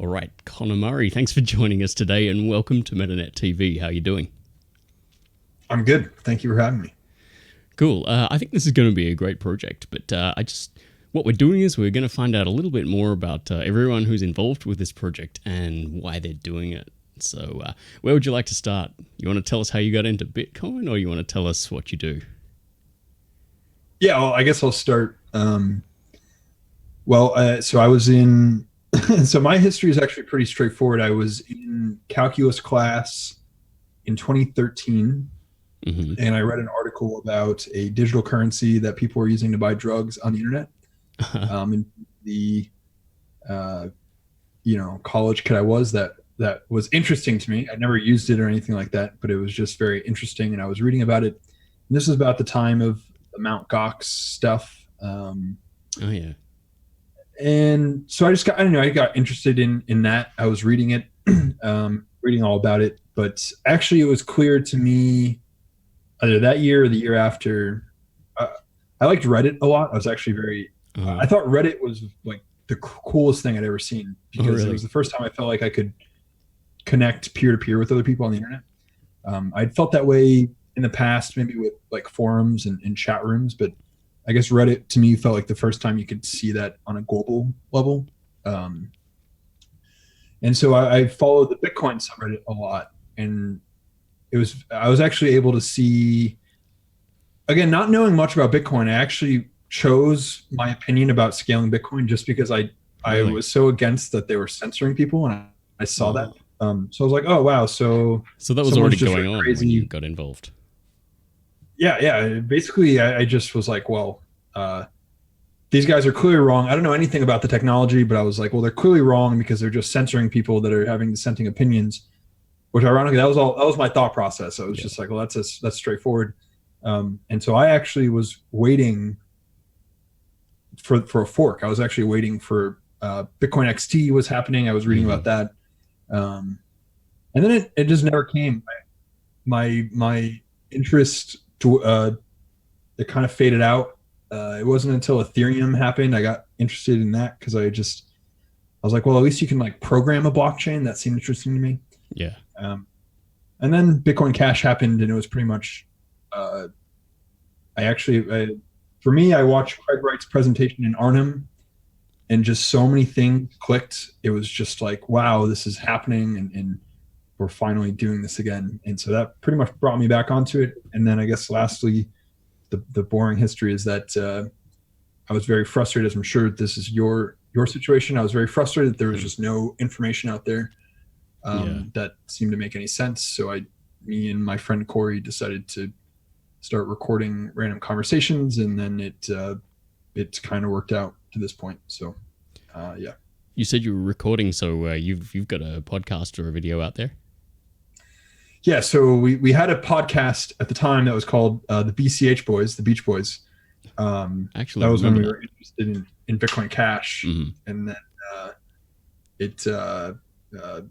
All right, Connor Murray, thanks for joining us today and welcome to MetaNetTV. How are you doing? I'm good. Thank you for having me. Cool. I think this is going to be a great project, but what we're doing is we're going to find out a little bit more about everyone who's involved with this project and why they're doing it. So where would you like to start? You want to tell us how you got into Bitcoin, or you want to tell us what you do? Yeah, well, I guess I'll start. So I was in. So my history is actually pretty straightforward. I was in calculus class in 2013, and I read an article about a digital currency that people were using to buy drugs on the internet. And the college kid I was, that was interesting to me. I never used it or anything like that, but it was just very interesting, and I was reading about it. And this was about the time of the Mount Gox stuff. Oh yeah. And so I got interested in that. I was reading it, reading all about it. But actually, it was clear to me either that year or the year after. I liked Reddit a lot. I was actually I thought Reddit was like the coolest thing I'd ever seen, because it was the first time I felt like I could connect peer to peer with other people on the internet. I'd felt that way in the past, maybe with like forums and chat rooms, but I guess Reddit to me felt like the first time you could see that on a global level. And so I followed the Bitcoin subreddit a lot, and I was actually able to see, again, not knowing much about Bitcoin, I actually chose my opinion about scaling Bitcoin just because I was so against that they were censoring people, and I saw that. So I was like, oh wow, so that was already going on when you got involved. Yeah. Basically, I just was like, well, these guys are clearly wrong. I don't know anything about the technology, but I was like, well, they're clearly wrong because they're just censoring people that are having dissenting opinions. Which, ironically, that was my thought process. I was just like, well, that's straightforward. And so I actually was waiting for a fork. I was actually waiting for Bitcoin XT was happening. I was reading about that, and then it just never came. My interest it kind of faded out. It wasn't until Ethereum happened I got interested in that, because I was like, well, at least you can like program a blockchain. That seemed interesting to me. Yeah. And then Bitcoin Cash happened, and it was pretty much. For me, I watched Craig Wright's presentation in Arnhem, and just so many things clicked. It was just like, wow, this is happening, and we're finally doing this again. And so that pretty much brought me back onto it. And then I guess lastly, the boring history is that I was very frustrated, as I'm sure this is your situation. I was very frustrated that there was just no information out there that seemed to make any sense. So me and my friend Corey decided to start recording random conversations, and then it kind of worked out to this point. So yeah. You said you were recording, so you've got a podcast or a video out there? Yeah, so we had a podcast at the time that was called the BCH Boys, the Beach Boys. Actually, that was when we were interested in Bitcoin Cash, and then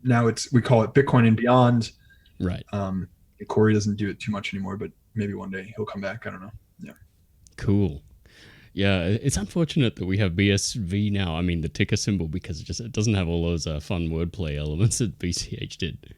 now we call it Bitcoin and Beyond. Right. And Corey doesn't do it too much anymore, but maybe one day he'll come back. I don't know. Yeah. Cool. Yeah, it's unfortunate that we have BSV now. I mean, the ticker symbol, because it doesn't have all those fun wordplay elements that BCH did.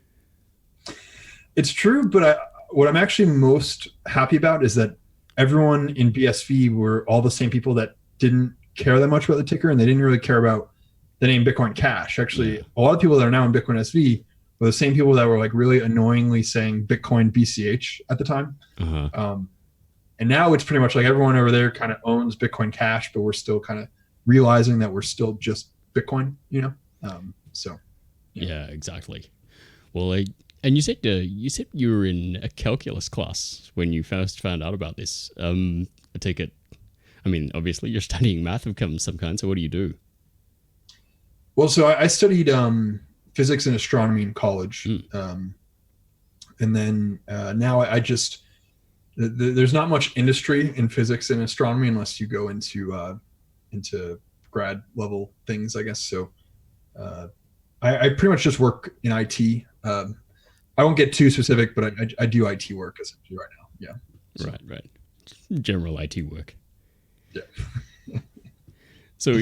It's true, but what I'm actually most happy about is that everyone in BSV were all the same people that didn't care that much about the ticker, and they didn't really care about the name Bitcoin Cash. Actually, a lot of people that are now in Bitcoin SV were the same people that were like really annoyingly saying Bitcoin BCH at the time. And now it's pretty much like everyone over there kind of owns Bitcoin Cash, but we're still kind of realizing that we're still just Bitcoin, so. Yeah, exactly. Well, and you said you were in a calculus class when you first found out about this. I take it. I mean, obviously you're studying math of some kind. So what do you do? Well, so I studied physics and astronomy in college, and then now I just there's not much industry in physics and astronomy unless you go into grad level things, I guess. So I pretty much just work in IT. I won't get too specific, but I do IT work essentially right now. Yeah. So. Right. General IT work. Yeah. So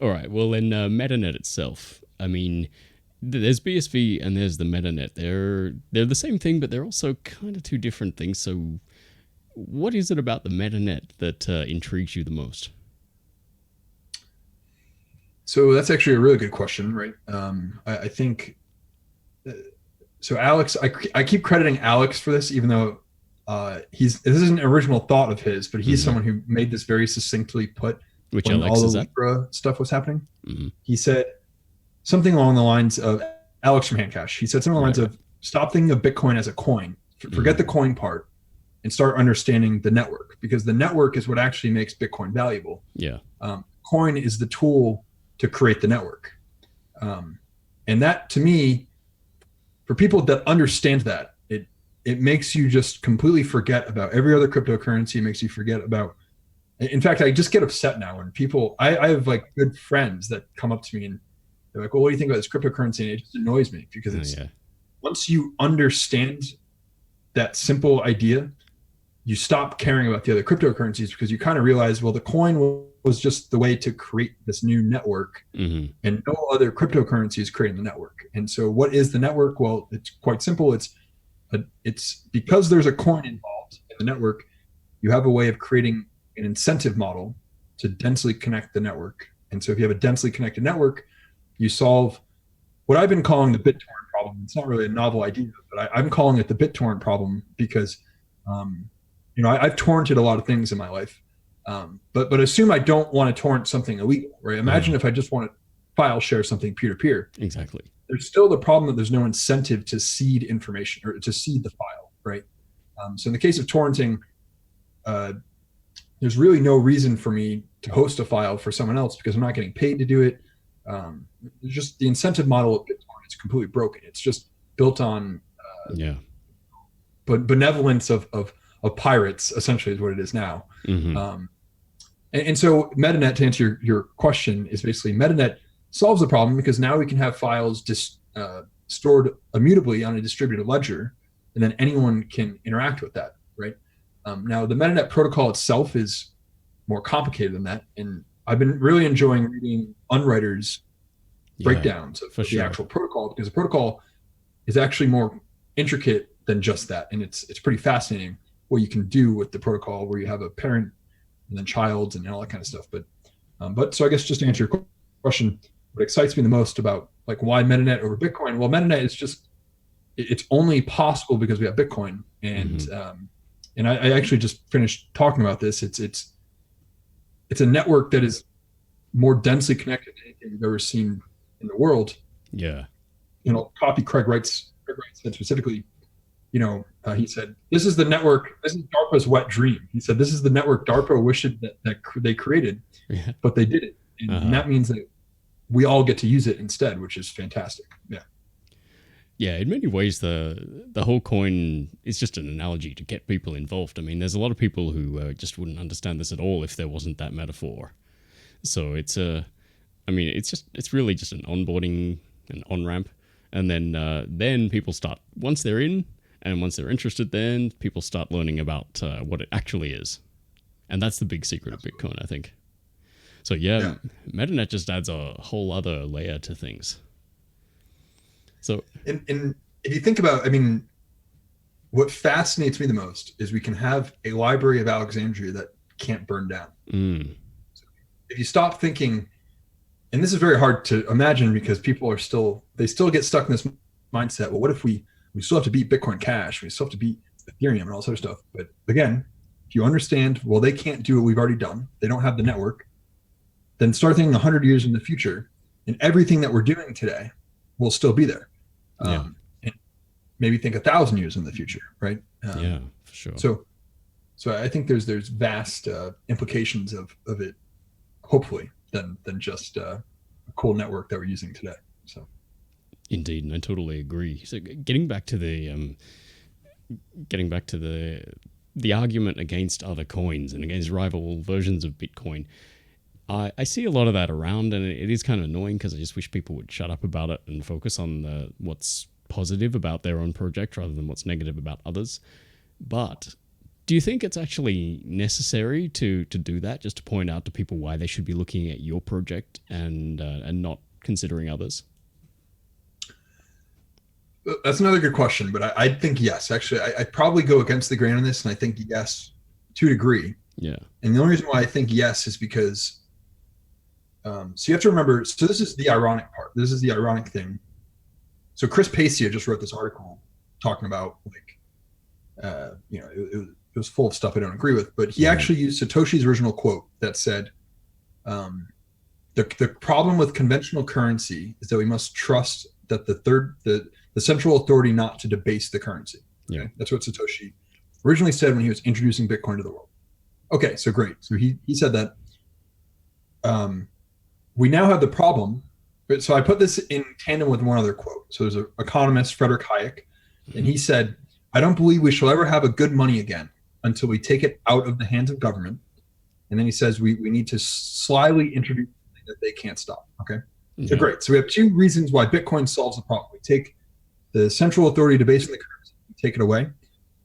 all right, well then MetaNet itself, I mean, there's BSV and there's the MetaNet. They're the same thing, but they're also kind of two different things. So, what is it about the MetaNet that intrigues you the most? So that's actually a really good question, right? I think so. Alex, I keep crediting Alex for this, even though this isn't an original thought of his, but he's someone who made this very succinctly put Which when Alex all is the that? Libra stuff was happening. Mm-hmm. He said something along the lines of Alex from Handcash. He said something along the lines of stop thinking of Bitcoin as a coin, forget the coin part, and start understanding the network, because the network is what actually makes Bitcoin valuable. Yeah. Coin is the tool to create the network. And that, to me, for people that understand that, it makes you just completely forget about every other cryptocurrency. It makes you forget about, in fact, I just get upset now when people, I have like good friends that come up to me and they're like, well, what do you think about this cryptocurrency? And it just annoys me because it's, once you understand that simple idea, you stop caring about the other cryptocurrencies, because you kind of realize, well, the coin was just the way to create this new network, and no other cryptocurrency is creating the network. And so what is the network? Well, it's quite simple. It's because there's a coin involved in the network, you have a way of creating an incentive model to densely connect the network. And so if you have a densely connected network, you solve what I've been calling the BitTorrent problem. It's not really a novel idea, but I'm calling it the BitTorrent problem because, I've torrented a lot of things in my life. But assume I don't want to torrent something illegal, right? Imagine if I just want to file share something peer-to-peer. Exactly. There's still the problem that there's no incentive to seed information or to seed the file, right? So in the case of torrenting, there's really no reason for me to host a file for someone else because I'm not getting paid to do it. Just the incentive model of BitTorrent is completely broken. It's just built on benevolence of pirates, essentially, is what it is now. And so MetaNet, to answer your question, is basically MetaNet solves the problem because now we can have files stored immutably on a distributed ledger, and then anyone can interact with that, right? Now, the MetaNet protocol itself is more complicated than that, and I've been really enjoying reading Unwriter's breakdowns of the actual protocol, because the protocol is actually more intricate than just that, and it's pretty fascinating what you can do with the protocol, where you have a parent and then child and all that kind of stuff. But so I guess just to answer your question, what excites me the most about like why MetaNet over Bitcoin? Well, MetaNet is just, it's only possible because we have Bitcoin, and I actually just finished talking about this. It's a network that is more densely connected than anything we've ever seen in the world. Yeah. Copy Craig Wright said specifically, he said, this is the network, this is DARPA's wet dream. He said, this is the network DARPA wished that they created, but they did it. And that means that we all get to use it instead, which is fantastic. Yeah. Yeah, in many ways, the whole coin is just an analogy to get people involved. I mean, there's a lot of people who just wouldn't understand this at all if there wasn't that metaphor. So it's really just an onboarding, an on-ramp. And then people start, once they're in, and once they're interested, then people start learning about what it actually is. And that's the big secret of Bitcoin, I think. So MetaNet just adds a whole other layer to things. So, and if you think about, what fascinates me the most is we can have a library of Alexandria that can't burn down. So if you stop thinking, and this is very hard to imagine because people still get stuck in this mindset. Well, what if we still have to beat Bitcoin Cash? We still have to beat Ethereum and all this other stuff. But again, if you understand, well, they can't do what we've already done. They don't have the network. Then start thinking 100 years in the future, and everything that we're doing today will still be there. And maybe think 1,000 years in the future, right? For sure. So I think there's vast implications of it, hopefully, than just a cool network that we're using today. So, indeed, and I totally agree. So, getting back to the argument against other coins and against rival versions of Bitcoin. I see a lot of that around, and it is kind of annoying because I just wish people would shut up about it and focus on what's positive about their own project rather than what's negative about others. But do you think it's actually necessary to do that, just to point out to people why they should be looking at your project and not considering others? That's another good question, but I think yes. Actually, I'd probably go against the grain on this, and I think yes to a degree. Yeah. And the only reason why I think yes is because, so you have to remember. So this is the ironic part. This is the ironic thing. So Chris Pacia just wrote this article talking about like, it was full of stuff I don't agree with, but he actually used Satoshi's original quote that said, the problem with conventional currency is that we must trust that the central authority not to debase the currency. Okay? Yeah. That's what Satoshi originally said when he was introducing Bitcoin to the world. Okay, so great. So he said that. We now have the problem. So I put this in tandem with one other quote. So there's an economist, Frederick Hayek, and he said, I don't believe we shall ever have a good money again until we take it out of the hands of government. And then he says we need to slyly introduce something that they can't stop. Okay. So great. So we have two reasons why Bitcoin solves the problem. We take the central authority debasing the currency, we take it away.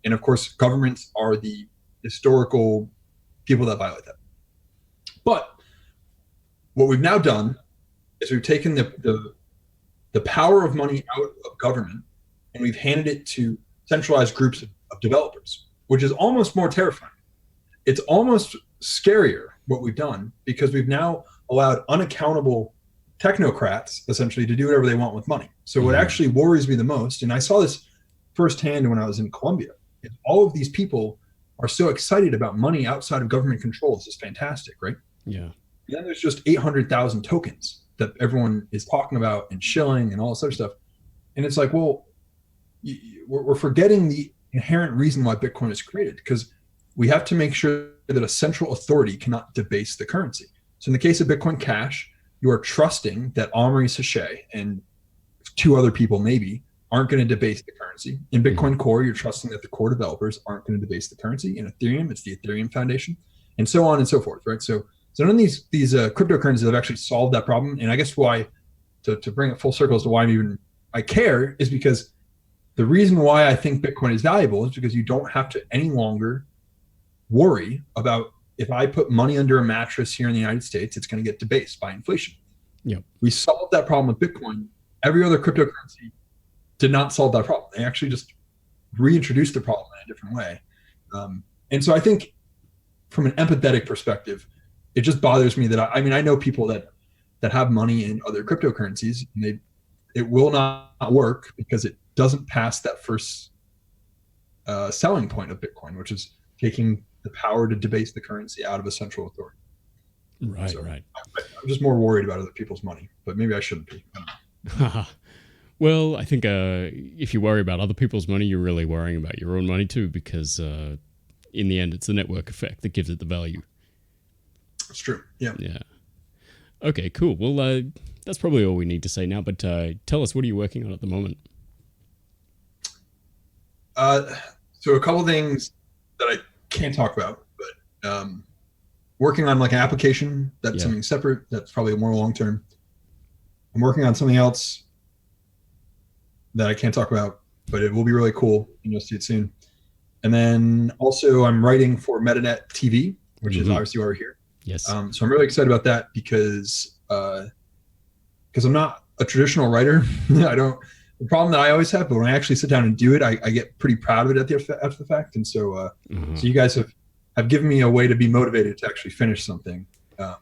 And of course, governments are the historical people that violate that. But what we've now done is we've taken the power of money out of government and we've handed it to centralized groups of developers, which is almost more terrifying. It's almost scarier what we've done because we've now allowed unaccountable technocrats essentially to do whatever they want with money. So what actually worries me the most, and I saw this firsthand when I was in Colombia, is all of these people are so excited about money outside of government control. This is fantastic, right? Yeah. And then there's just 800,000 tokens that everyone is talking about and shilling and all this other stuff. And it's like, well, we're forgetting the inherent reason why Bitcoin is created, because we have to make sure that a central authority cannot debase the currency. So in the case of Bitcoin Cash, you are trusting that Omri Sachet and two other people maybe aren't going to debase the currency. In Bitcoin Core, you're trusting that the core developers aren't going to debase the currency. In Ethereum, it's the Ethereum Foundation, and so on and so forth, right? So none of these cryptocurrencies have actually solved that problem. And I guess why, to bring it full circle as to why I care, is because the reason why I think Bitcoin is valuable is because you don't have to any longer worry about, if I put money under a mattress here in the United States, it's going to get debased by inflation. Yep. We solved that problem with Bitcoin. Every other cryptocurrency did not solve that problem. They actually just reintroduced the problem in a different way. And so I think from an empathetic perspective, it just bothers me that I know people that have money in other cryptocurrencies, and it will not work because it doesn't pass that first selling point of Bitcoin, which is taking the power to debase the currency out of a central authority. Right, so right. I'm just more worried about other people's money, but maybe I shouldn't be. Well, I think if you worry about other people's money, you're really worrying about your own money too, because in the end, it's the network effect that gives it the value. It's true. Yeah. Yeah. Okay, cool. Well, that's probably all we need to say now, but tell us, what are you working on at the moment? So a couple things that I can't talk about, but working on like an application that's something separate. That's probably more long-term. I'm working on something else that I can't talk about, but it will be really cool, and you'll see it soon. And then also I'm writing for MetaNetTV, which is obviously why we're here. Yes. So I'm really excited about that because I'm not a traditional writer. The problem that I always have, but when I actually sit down and do it, I get pretty proud of it after the fact. And so, so you guys have given me a way to be motivated to actually finish something. Well,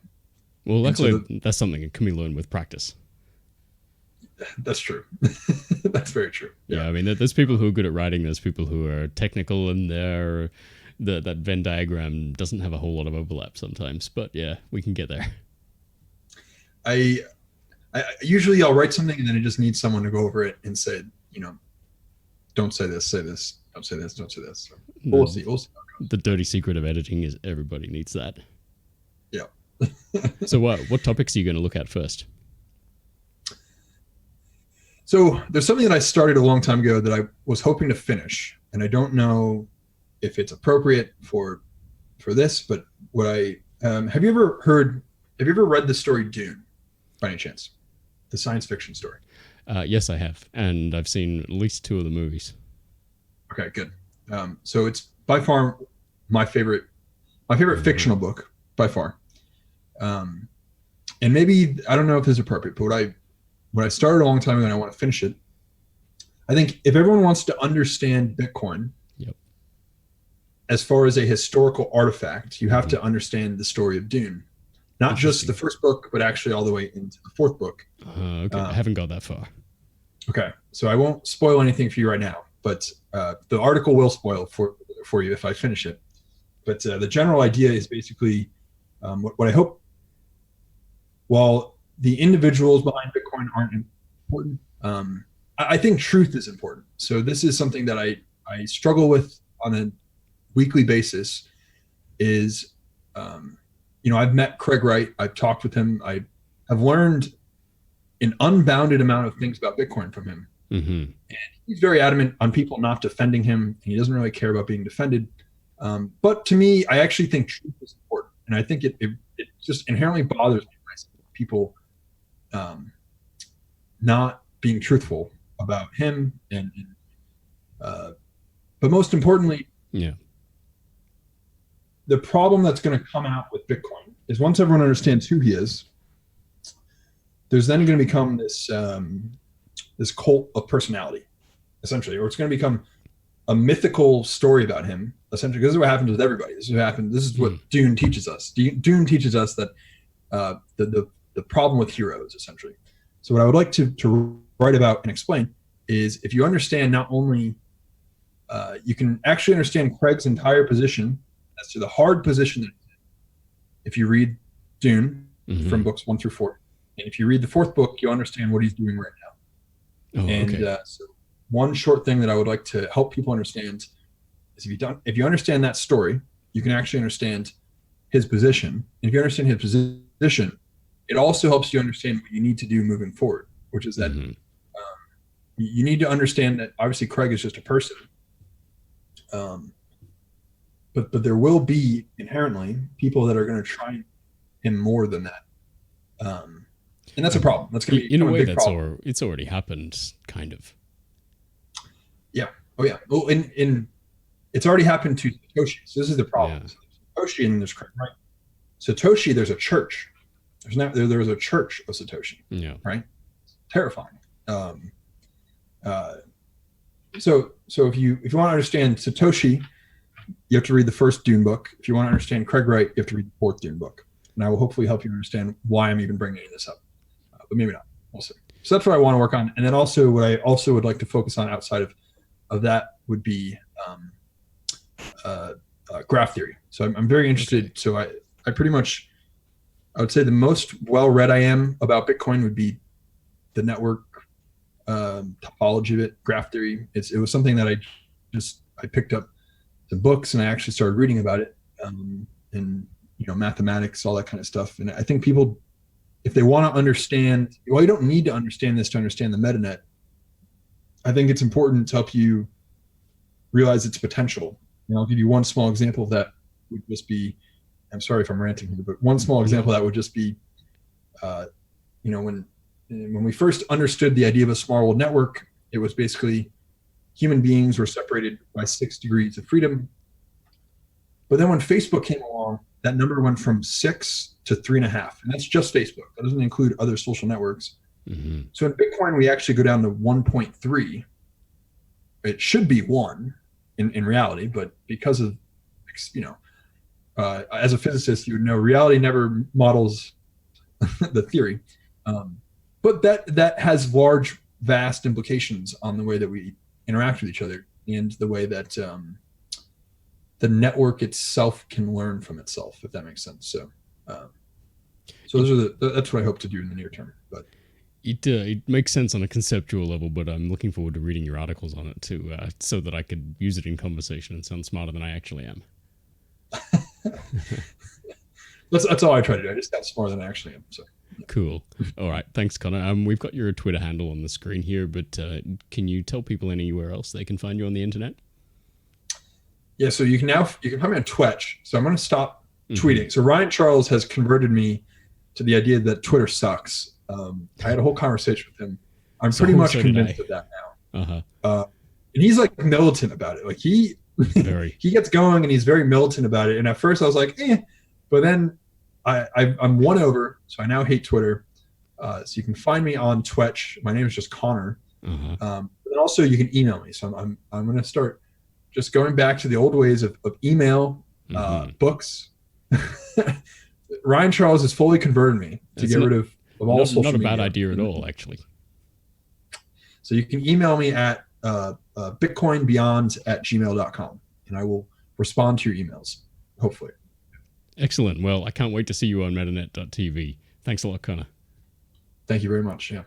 luckily, that's something that can be learned with practice. That's true. That's very true. Yeah, I mean, there's people who are good at writing. There's people who are technical, and that Venn diagram doesn't have a whole lot of overlap sometimes. But yeah, we can get there. I usually I'll write something and then I just need someone to go over it and say, don't say this, say this, don't say this, don't say this. So we'll see. The dirty secret of editing is everybody needs that. Yeah. So what topics are you going to look at first? So there's something that I started a long time ago that I was hoping to finish, and I don't know if it's appropriate for this, but have you ever read the story Dune by any chance? The science fiction story. Yes, I have, and I've seen at least 2 of the movies. Okay, good. So it's by far my favorite fictional book by far. And maybe I don't know if this is appropriate, but what I started a long time ago and I want to finish it. I think if everyone wants to understand Bitcoin, Yep. as far as a historical artifact, you have to understand the story of Dune, not just the first book, but actually all the way into the fourth book. Okay, I haven't got that far. Okay, so I won't spoil anything for you right now, but the article will spoil for you if I finish it. But the general idea is basically what I hope. While the individuals behind Bitcoin aren't important, I think truth is important. So this is something that I struggle with on a weekly basis. Is I've met Craig Wright. I've talked with him. I have learned an unbounded amount of things about Bitcoin from him. Mm-hmm. And he's very adamant on people not defending him. He doesn't really care about being defended. But to me, I actually think truth is important. And I think it just inherently bothers me when I see people not being truthful about him. But most importantly, the problem that's going to come out with Bitcoin is once everyone understands who he is, there's then going to become this cult of personality, essentially, or it's going to become a mythical story about him, essentially. Because this is what happens with everybody. This is what happened. This is what Dune teaches us. Dune teaches us that the problem with heroes, essentially. So what I would like to write about and explain is if you understand not only you can actually understand Craig's entire position as to the hard position that he's in. If you read Dune from books 1 through 4, and if you read the fourth book, you'll understand what he's doing right now. So one short thing that I would like to help people understand is if you understand that story, you can actually understand his position. And if you understand his position, it also helps you understand what you need to do moving forward, which is that you need to understand that obviously Craig is just a person. But there will be inherently people that are going to try him more than that. And that's a problem. That's going to be in a way big problem. It's already happened, kind of. Yeah. Oh yeah. Well, in it's already happened to Satoshi. So this is the problem. Yeah. Satoshi and there's right. Satoshi, there's a church. There's a church of Satoshi. Yeah. Right. Terrifying. So if you want to understand Satoshi, you have to read the first Dune book. If you want to understand Craig Wright, you have to read the fourth Dune book. And I will hopefully help you understand why I'm even bringing this up. But maybe not. We'll see. So that's what I want to work on. And then also what I also would like to focus on outside of that would be graph theory. So I'm very interested. Okay. So I pretty much, I would say the most well-read I am about Bitcoin would be the network topology of it, graph theory. It was something that I picked up the books and I actually started reading about it, and mathematics, all that kind of stuff. And I think people, if they want to understand, well, you don't need to understand this to understand the MetaNet. I think it's important to help you realize its potential. I'll give you one small example of that would just be, I'm sorry if I'm ranting here, but one small example that would just be, when we first understood the idea of a small world network, it was basically human beings were separated by 6 degrees of freedom. But then when Facebook came along, that number went from 6 to 3.5, and that's just Facebook. That doesn't include other social networks. So in Bitcoin, we actually go down to 1.3. It should be 1 in reality, but because of, as a physicist, you would know reality never models the theory. But that has large, vast implications on the way that we interact with each other and the way that the network itself can learn from itself, if that makes sense. So that's what I hope to do in the near term. But it makes sense on a conceptual level, but I'm looking forward to reading your articles on it too, so that I could use it in conversation and sound smarter than I actually am. That's all I try to do. I just sound smarter than I actually am. So. Cool. All right. Thanks, Connor. We've got your Twitter handle on the screen here, but can you tell people anywhere else they can find you on the internet? Yeah. So you can find me on Twitch. So I'm going to stop tweeting. So Ryan Charles has converted me to the idea that Twitter sucks. I had a whole conversation with him. I'm pretty much convinced of that now. And he's like militant about it. Like he gets going and he's very militant about it. And at first I was like, but then I'm won over, so I now hate Twitter. So you can find me on Twitch. My name is just Connor. And also, you can email me. So I'm going to start just going back to the old ways of email, books. Ryan Charles has fully converted me to get rid of all social media. Not a bad idea at all, actually. So you can email me at bitcoinbeyond@gmail.com, and I will respond to your emails, hopefully. Excellent. Well, I can't wait to see you on MetaNet.tv. Thanks a lot, Connor. Thank you very much. Yeah.